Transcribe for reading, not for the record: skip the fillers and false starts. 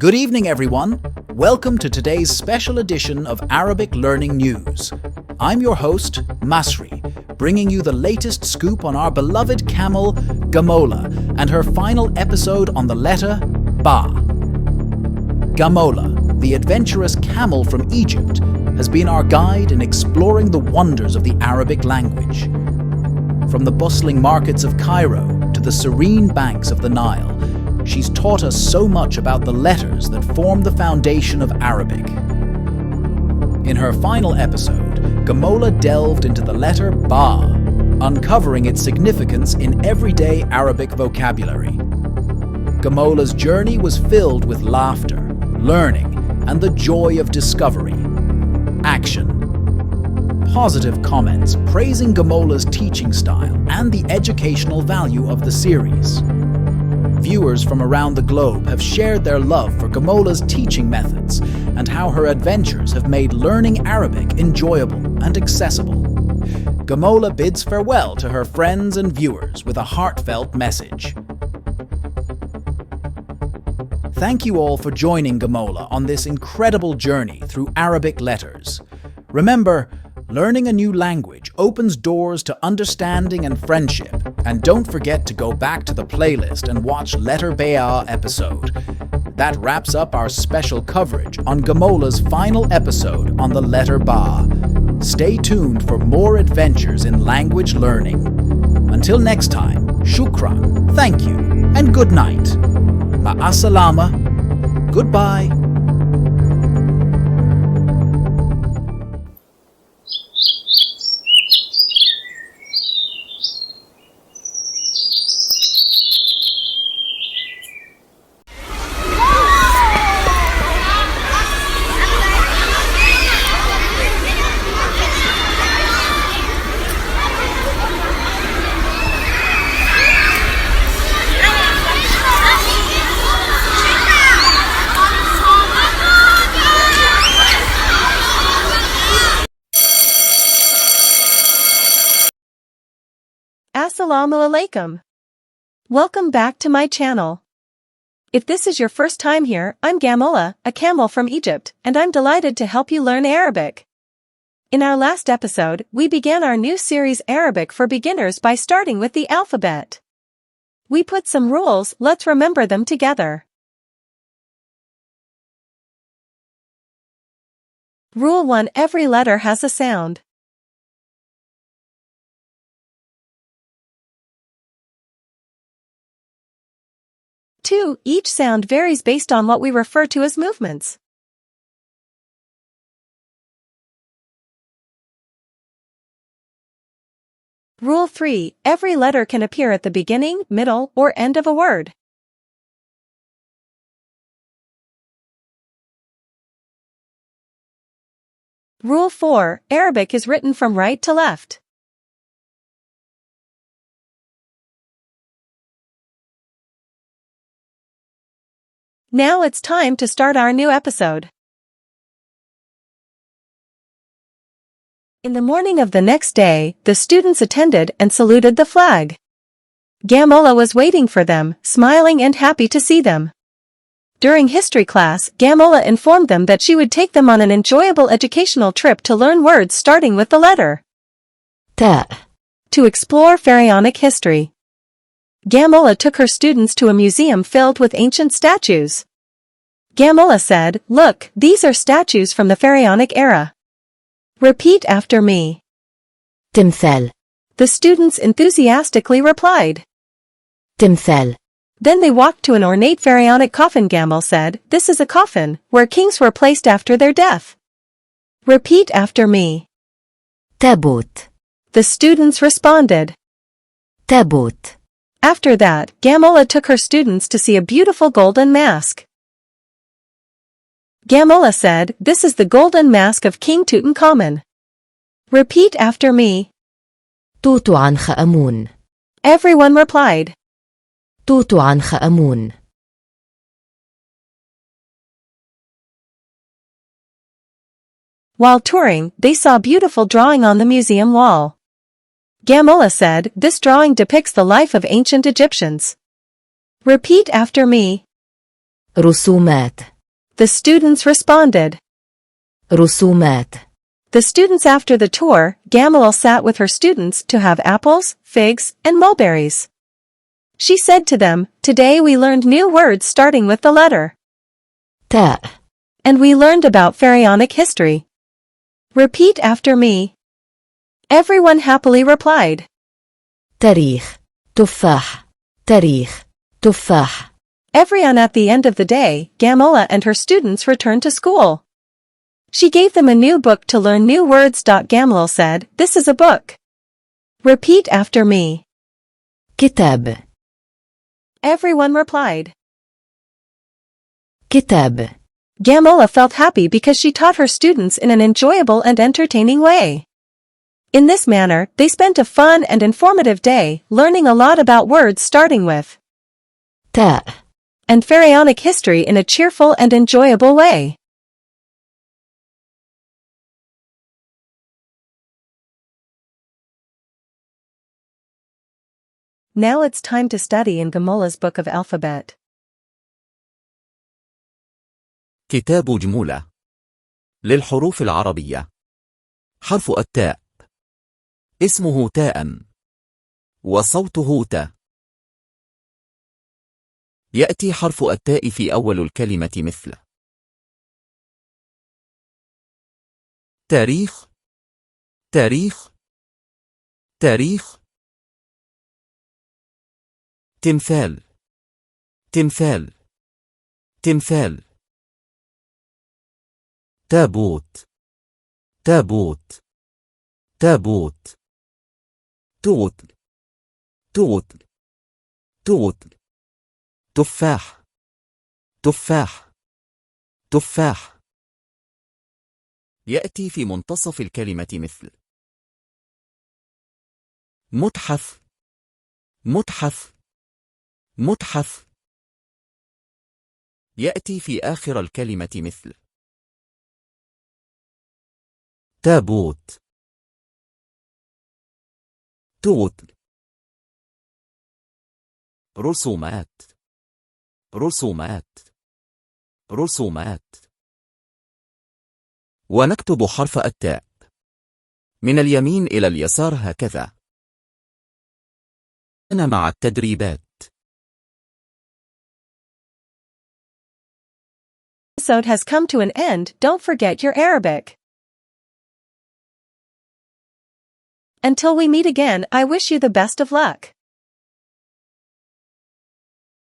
Good evening, everyone. Welcome to today's special edition of Arabic Learning News. I'm your host, Masri, bringing you the latest scoop on our beloved camel, Gamola, and her final episode on the letter Ba. Gamola, the adventurous camel from Egypt, has been our guide in exploring the wonders of the Arabic language. From the bustling markets of Cairo to the serene banks of the Nile, she's taught us so much about the letters that form the foundation of Arabic. In her final episode, Gamola delved into the letter Ba, uncovering its significance in everyday Arabic vocabulary. Gamola's journey was filled with laughter, learning, and the joy of discovery. Action. Positive comments praising Gamola's teaching style and the educational value of the series. Viewers from around the globe have shared their love for Gamola's teaching methods and how her adventures have made learning Arabic enjoyable and accessible. Gamola bids farewell to her friends and viewers with a heartfelt message. Thank you all for joining Gamola on this incredible journey through Arabic letters. Remember, learning a new language opens doors to understanding and friendship, and don't forget to go back to the playlist and watch Letter Taa episode. That wraps up our special coverage on Gamola's final episode on the letter Ba. Stay tuned for more adventures in language learning. Until next time, shukran, thank you, and good night. Ma'asalama, goodbye. Assalamu alaikum. Welcome back to my channel. If this is your first time here, I'm Gamola, a camel from Egypt, and I'm delighted to help you learn Arabic. In our last episode, we began our new series Arabic for Beginners by starting with the alphabet. We put some rules, let's remember them together. Rule 1: Every letter has a sound. Two, each sound varies based on what we refer to as movements. Rule 3, every letter can appear at the beginning, middle, or end of a word. Rule 4, Arabic is written from right to left. Now it's time to start our new episode. In the morning of the next day, the students attended and saluted the flag. Gamola was waiting for them, smiling and happy to see them. During history class, Gamola informed them that she would take them on an enjoyable educational trip to learn words starting with the letter Ta to explore pharaonic history. Gamola took her students to a museum filled with ancient statues. Gamola said, "Look, these are statues from the pharaonic era. Repeat after me." تمثال. The students enthusiastically replied. تمثال. Then they walked to an ornate pharaonic coffin. Gamola said, "This is a coffin, where kings were placed after their death. Repeat after me." تابوت. The students responded. تابوت. After that, Gamola took her students to see a beautiful golden mask. Gamola said, "This is the golden mask of King Tutankhamun. Repeat after me." توت عنخ آمون. Everyone replied. توت عنخ آمون. While touring, they saw a beautiful drawing on the museum wall. Gamola said, "This drawing depicts the life of ancient Egyptians. Repeat after me." رسومات. The students responded. رسومات. The students after the tour, Gamalal sat with her students to have apples, figs, and mulberries. She said to them, "Today we learned new words starting with the letter تاء. and we learned about pharaonic history. Repeat after me." Everyone happily replied. تاريخ. تفاح. تاريخ. تفاح. Everyone at the end of the day, Gamola and her students returned to school. She gave them a new book to learn new words. Gamalal said, "This is a book. Repeat after me." كتاب. Everyone replied. كتاب. Gamola felt happy because she taught her students in an enjoyable and entertaining way. In this manner, they spent a fun and informative day, learning a lot about words starting with تاء. and pharaonic history in a cheerful and enjoyable way. Now it's time to study in Gamola's book of alphabet. كتاب جمولة للحروف العربية. حرف التاء اسمه تاء وصوته ت. يأتي حرف التاء في أول الكلمة مثل تاريخ. تاريخ. تاريخ. تمثال. تمثال. تمثال. تابوت. تابوت. تابوت. توت. توت. توت. تفاح. تفاح. تفاح. يأتي في منتصف الكلمة مثل متحف. متحف. متحف. يأتي في آخر الكلمة مثل تابوت. توت. رسومات. رسومات. رسومات. ونكتب حرف التاء من اليمين إلى اليسار هكذا. أنا مع التدريبات. Episode has come to an end. Don't forget your Arabic. Until we meet again, I wish you the best of luck.